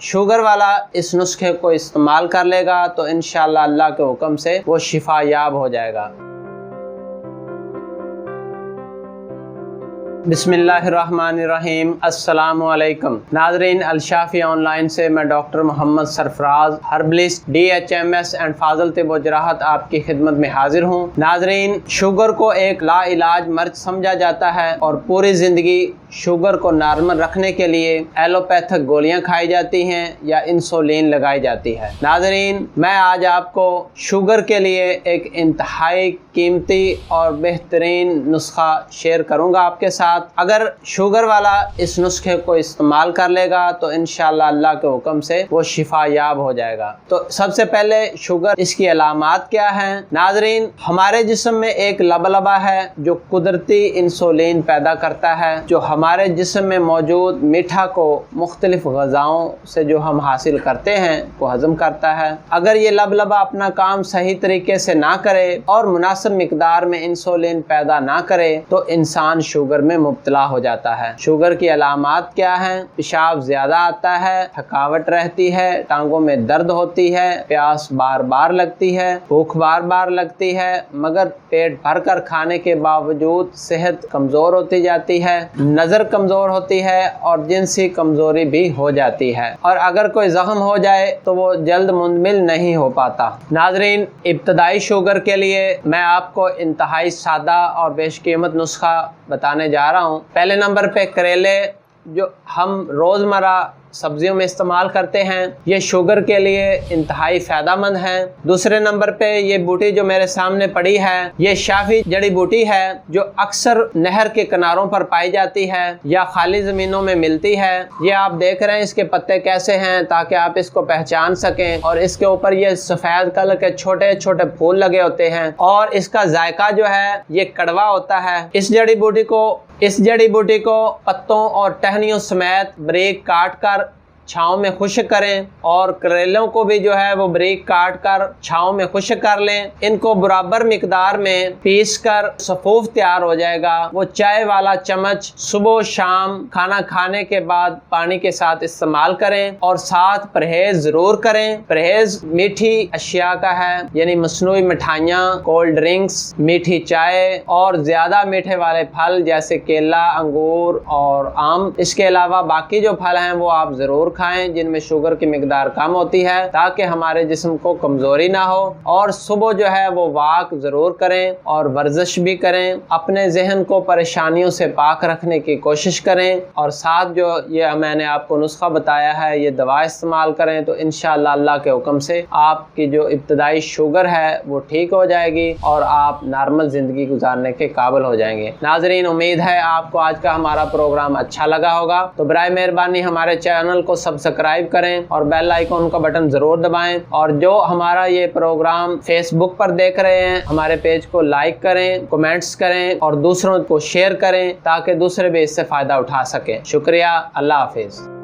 Sugar वाला इस नुस्खे को इस्तेमाल कर लेगा तो इंशाअल्लाह अल्लाह के हुक्म से वो शिफा याब हो जाएगा। बिस्मिल्लाहिर्रहमानिर्रहीम। अस्सलामु अलैकुम नाज़रीन, अलशाफ़ी ऑनलाइन से मैं doctor Mohammad Sarfaraz herbalist DHMS and फाजल तिब व जराहत आपकी खिदमत में हाजिर हूँ। नाज़रीन, शुगर को एक ला इलाज मर्ज समझा जाता है और पूरी ज़िंदगी शुगर को नॉर्मल रखने के लिए एलोपैथिक गोलियां खाई जाती हैं या इंसुलिन लगाई जाती है। नाज़रीन, मैं आज आपको शुगर के लिए एक इंतहाई कीमती और बेहतरीन नुस्खा शेयर करूंगा आपके साथ। अगर शुगर वाला इस नुस्खे को इस्तेमाल कर लेगा तो इंशाअल्लाह अल्लाह के हुक्म से वो शिफा याब हो जाएगा। तो सबसे पहले शुगर, इसकी अलामात क्या हैं? नाज़रीन, हमारे जिस्म में एक लबलबा है जो कुदरती इंसुलिन पैदा करता है, जो हमारे जिस्म में मौजूद मीठा को मुख्तलिफ ग़िज़ाओं से जो हम हासिल करते हैं वो हज़म करता है। अगर ये लबलबा अपना काम सही तरीके से ना करे और मुनासिब मिकदार में इंसुलिन पैदा ना करे तो इंसान शुगर में मुब्तला हो जाता है। शुगर की अलामात क्या हैं? पेशाब ज़्यादा आता है, थकावट रहती है, टांगों में दर्द होती है, प्यास बार बार लगती है, भूख बार बार लगती है, मगर पेट भर कर खाने के बावजूद सेहत कमज़ोर होती जाती है, नज़र कमज़ोर होती है और जिनसी कमज़ोरी भी हो जाती है, और अगर कोई ज़ख्म हो जाए तो वो जल्द मुंदमिल नहीं हो पाता। नाज़रीन, इब्तदाई शुगर के लिए मैं आपको इंतहाई सादा और बेशकीमत नुस्खा बताने जा रहा हूँ। पहले नंबर पे करेले, जो हम रोज़मर्रा सब्जियों में इस्तेमाल करते हैं, ये शुगर के लिए इंतहाई फ़ायदेमंद है। दूसरे नंबर पे ये बूटी जो मेरे सामने पड़ी है, ये शाफी जड़ी बूटी है जो अक्सर नहर के किनारों पर पाई जाती है या खाली ज़मीनों में मिलती है। ये आप देख रहे हैं इसके पत्ते कैसे हैं, ताकि आप इसको पहचान सकें। और इसके ऊपर ये सफ़ेद कलर के छोटे छोटे फूल लगे होते हैं और इसका जायका जो है ये कड़वा होता है। इस जड़ी बूटी को पत्तों और टहनियों समेत बारीक काट कर छाँव में खुश्क करें और करेलों को भी जो है वो बारीक काट कर छाँव में खुश्क कर लें। इनको बराबर मिकदार में पीस कर सफूफ तैयार हो जाएगा। वो चाय वाला चम्मच सुबह शाम खाना खाने के बाद पानी के साथ इस्तेमाल करें और साथ परहेज ज़रूर करें। परहेज मीठी अशिया का है, यानी मसनूई मिठाइयाँ, कोल्ड ड्रिंक्स, मीठी चाय और ज़्यादा मीठे वाले फल जैसे केला, अंगूर और आम। इसके अलावा बाकी जो फल हैं वो आप ज़रूर खाएं जिनमें शुगर की मिकदार कम होती है, ताकि हमारे जिस्म को कमजोरी ना हो। और सुबह जो है वो वॉक जरूर करें और वर्जिश भी करें। अपने जहन को परेशानियों से पाक रखने की कोशिश करें और साथ जो ये मैंने आपको नुस्खा बताया है ये दवा इस्तेमाल करें तो इंशाअल्लाह अल्लाह के हुक्म से आपकी जो इब्तदाई शुगर है वो ठीक हो जाएगी और आप नॉर्मल जिंदगी गुजारने के काबिल हो जाएंगे। नाजरीन, उम्मीद है आपको आज का हमारा प्रोग्राम अच्छा लगा होगा, तो बराए मेहरबानी हमारे चैनल को सब्सक्राइब करें और बेल आइकॉन का बटन जरूर दबाएं। और जो हमारा ये प्रोग्राम फेसबुक पर देख रहे हैं, हमारे पेज को लाइक करें, कमेंट्स करें और दूसरों को शेयर करें ताकि दूसरे भी इससे फायदा उठा सकें। शुक्रिया। अल्लाह हाफिज।